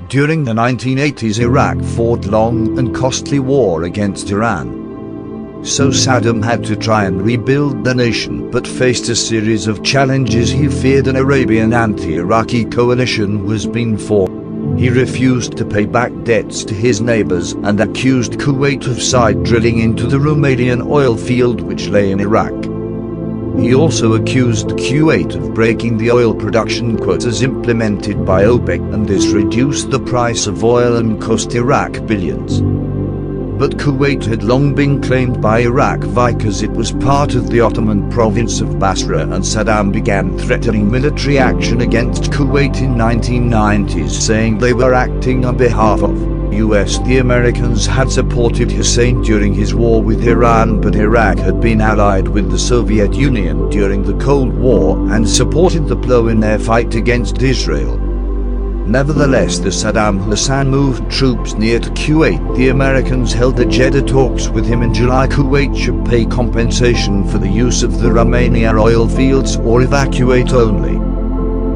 During the 1980s, Iraq fought long and costly war against Iran. So Saddam had to try and rebuild the nation, but faced a series of challenges. He feared an Arabian anti-Iraqi coalition was being formed. He refused to pay back debts to his neighbors and accused Kuwait of side drilling into the Romanian oil field which lay in Iraq. He also accused Kuwait of breaking the oil production quotas implemented by OPEC, and this reduced the price of oil and cost Iraq billions. But Kuwait had long been claimed by Iraq because it was part of the Ottoman province of Basra, and Saddam began threatening military action against Kuwait in 1990s, saying they were acting on behalf of US. The Americans had supported Hussein during his war with Iran, but Iraq had been allied with the Soviet Union during the Cold War and supported the PLO in their fight against Israel. Nevertheless, the Saddam Hussein moved troops near to Kuwait. The Americans held the Jeddah talks with him in July. Kuwait should pay compensation for the use of the Romania oil fields or evacuate only.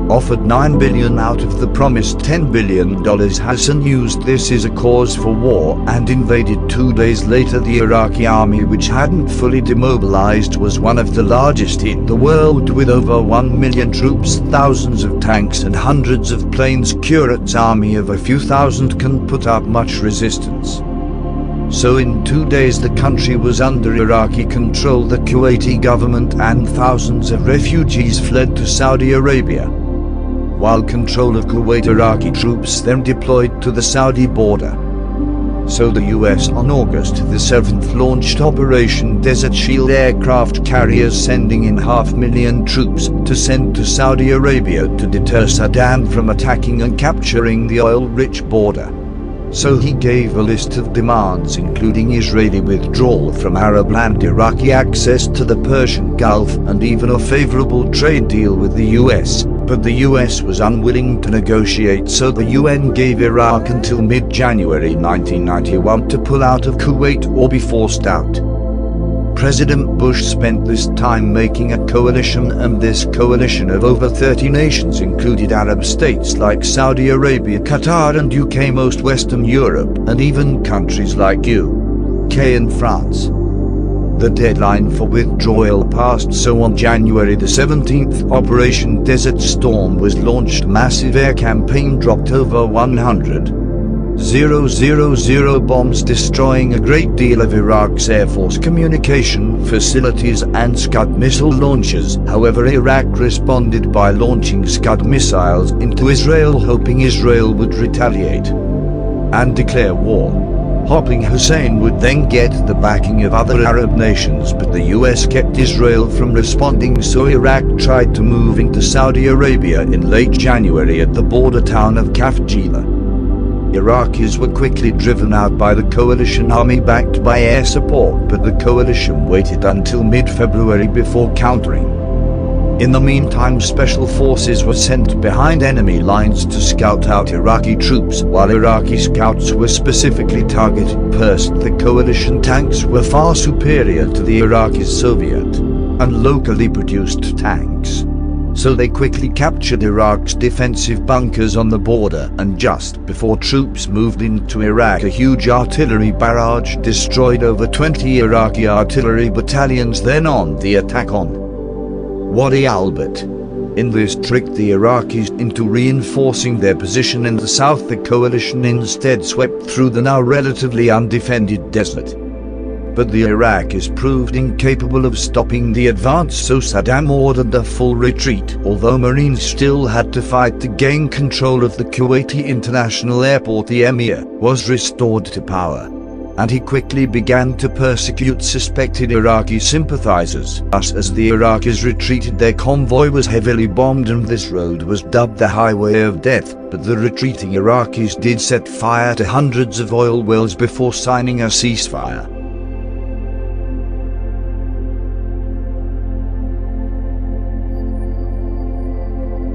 Offered $9 billion out of the promised $10 billion, Hassan used this as a cause for war and invaded 2 days later. The Iraqi army, which hadn't fully demobilized, was one of the largest in the world, with over 1 million troops, thousands of tanks and hundreds of planes. Kuwait's army of a few thousand can put up much resistance. So in 2 days the country was under Iraqi control. The Kuwaiti government and thousands of refugees fled to Saudi Arabia, while control of Kuwait Iraqi troops then deployed to the Saudi border. So the US on August the 7th launched Operation Desert Shield aircraft carriers, sending in 500,000 troops to send to Saudi Arabia to deter Saddam from attacking and capturing the oil-rich border. So he gave a list of demands, including Israeli withdrawal from Arab land, Iraqi access to the Persian Gulf, and even a favorable trade deal with the US. But the US was unwilling to negotiate, so the UN gave Iraq until mid-January 1991 to pull out of Kuwait or be forced out. President Bush spent this time making a coalition, and this coalition of over 30 nations included Arab states like Saudi Arabia, Qatar and UK, most Western Europe, and even countries like UK and France. The deadline for withdrawal passed, so on January the 17th, Operation Desert Storm was launched. Massive air campaign dropped over 100,000 bombs, destroying a great deal of Iraq's Air Force communication facilities and Scud missile launchers. However, Iraq responded by launching Scud missiles into Israel, hoping Israel would retaliate and declare war. Hoping Hussein would then get the backing of other Arab nations, but the US kept Israel from responding, so Iraq tried to move into Saudi Arabia in late January at the border town of Kafjila. Iraqis were quickly driven out by the coalition army backed by air support, but the coalition waited until mid-February before countering. In the meantime, special forces were sent behind enemy lines to scout out Iraqi troops, while Iraqi scouts were specifically targeted. First, the coalition tanks were far superior to the Iraqi Soviet and locally produced tanks, so they quickly captured Iraq's defensive bunkers on the border, and just before troops moved into Iraq, a huge artillery barrage destroyed over 20 Iraqi artillery battalions then on the attack on Wadi Albert. In this tricked the Iraqis into reinforcing their position in the south. The coalition instead swept through the now relatively undefended desert. But the Iraqis proved incapable of stopping the advance, so Saddam ordered a full retreat, although Marines still had to fight to gain control of the Kuwaiti International Airport. The emir was restored to power, and he quickly began to persecute suspected Iraqi sympathizers. Thus, as the Iraqis retreated, their convoy was heavily bombed, and this road was dubbed the Highway of Death. But the retreating Iraqis did set fire to hundreds of oil wells before signing a ceasefire.